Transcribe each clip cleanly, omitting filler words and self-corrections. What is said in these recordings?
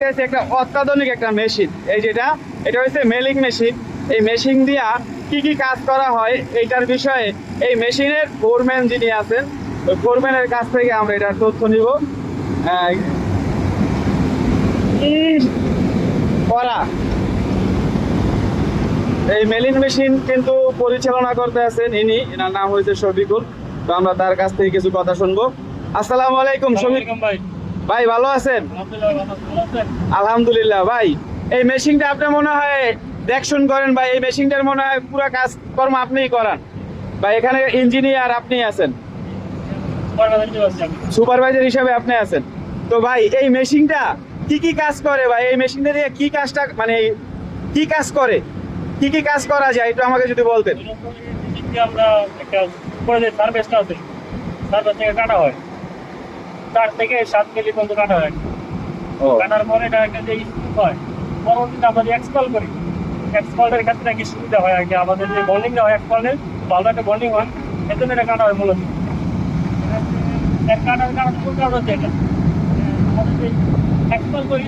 একটা অত্যাধুনিক একটা মেশিন, এই যেটা এটা হচ্ছে মেলিং মেশিন। এই মেশিন দিয়া কি কি কাজ করা হয় এইটার বিষয়ে এই মেশিনের ফোরম্যান যিনি আছেন ওই ফোরম্যানের কাছ থেকে আমরা এটার তথ্য নিব। কি করা এই মেলিং মেশিন কিন্তু পরিচালনা করতে আছেন ইনি, এনার নাম হয়েছে শফিকুল। তো আমরা তার কাছ থেকে কিছু কথা শুনবো। আসসালামু আলাইকুম শফিক ভাই। ভাই ভালো আছেন? আলহামদুলিল্লাহ। ভাই এই মেশিনটা আপনি মনে হয় দেখশন করেন ভাই, এই মেশিনটার মনে হয় পুরো কাজ কর্ম আপনিই করান ভাই। এখানে ইঞ্জিনিয়ার আপনি আছেন, সুপারভাইজার হিসাবে আপনি আছেন। তো ভাই এই মেশিনটা কি কি কাজ করে ভাই? এই মেশিনটা দিয়ে কি কাজটা মানে কি কাজ করে, কি কি কাজ করা যায় একটু আমাকে যদি বলতেন। আমরা একটা উপরে যে সার্ভিসটা আছে সার্ভিস থেকে কাটা হয় 4 থেকে 7 মিলি পর্যন্ত কাটা হয়। কাটার পরে এটা একটা যে স্কুপ হয়, পরবর্তীতে আমরা যে এক্সপল করি, এক্সপলের ক্ষেত্রে কি সুবিধা হয় আর কি, আমাদের যে বন্ডিংটা হয় এক্সপলের ভালো একটা বন্ডিং হয়, এর জন্য এটা কাটা হয় মূলত। এক কাটার কারণ কোন কারণ হচ্ছে এটা আমাদের যে এক্সপল করি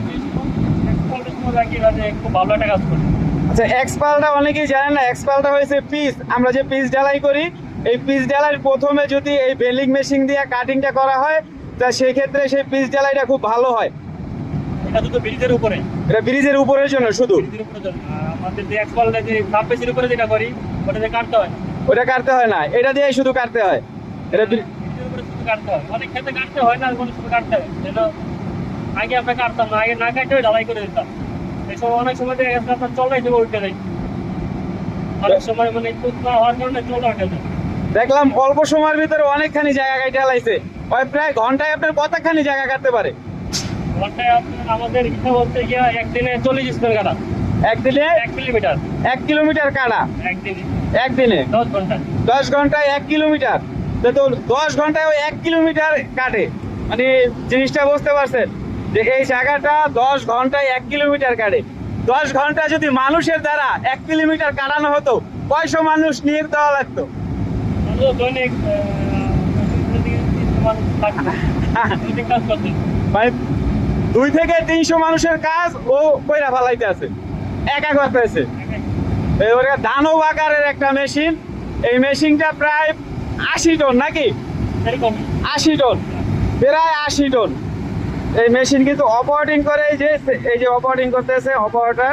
এক্সপলের সময় আর কি খুব ভালো একটা কাজ করে। আচ্ছা, এক্সপালটা অনেকেই জানেন না। এক্সপালটা হয়েছে পিস, আমরা যে পিস ঢালাই করি এই পিস ঢালাই প্রথমে যদি এই বেলিং মেশিন দিয়ে কাটিংটা করা হয় তা সেই ক্ষেত্রে সেই পিস ঢালাইটা খুব ভালো হয়। এটা শুধু ব্রিজের উপরে, এটা ব্রিজের উপরের জন্য শুধু। ব্রিজের উপরে জন্য আমাদের যে এক্সপলটা যে সাববেসের উপরে যেটা করি ওটা যে কাটতে হয়, ওটা কাটতে হয় না, এটা দিয়ে শুধু কাটতে হয়। এটা ব্রিজের উপরে শুধু কাটতে হয়, অনেক ক্ষেত্রে কাটতে হয় না, কোনো সময় কাটতে হয়। এটা আগে আমরা কাটতাম না, আগে না কাটতে ঢালাই করে দিতাম। এই সময় অনেক সময় দেখা গেছে আপনার চলাই দেবো উঠে যায়, অনেক সময় মানে দুধ না হওয়ার কারণে চলে উঠে যায়। দেখলাম অল্প সময়ের ভিতরে অনেকখানি জায়গা কাটে ঢালাইছে। ওই প্রায় ঘন্টায় আপনার কতখানি জায়গা কাটতে পারে? ঘন্টায় আপনার আমাদের ইচ্ছা বলতে গিয়ে একদিনে 40 স্কোয়ার কাটা, একদিনে 1 কিলোমিটার, 1 কিলোমিটার কাটা একদিনে একদিনে 10 ঘন্টা। 10 ঘন্টায় 1 কিলোমিটার। তো 10 ঘন্টায় ওই 1 কিলোমিটার কাটে, মানে জিনিসটা বুঝতে পারছেন যে এই জায়গাটা 10 ঘন্টায় 1 কিলোমিটার কাটে। 10 ঘন্টা যদি মানুষের দ্বারা 1 কিলোমিটার কাটানো হতো, কয়শো মানুষ নিয়োগ দেওয়া লাগতো? দৈনিক দৈনিক কাজ করতে মানে 2 থেকে 300 মানুষের কাজ ও কইরা ফেলাইতে আছে, একা করতেছে। ওটা দানব আকারের একটা মেশিন। এই মেশিনটা প্রায় 80 টন নাকি, এরকম 80 টন, প্রায় 80 টন। এই মেশিন কিন্তু অপারেটিং করে, এই যে অপারেটিং করতেছে অপারেটর।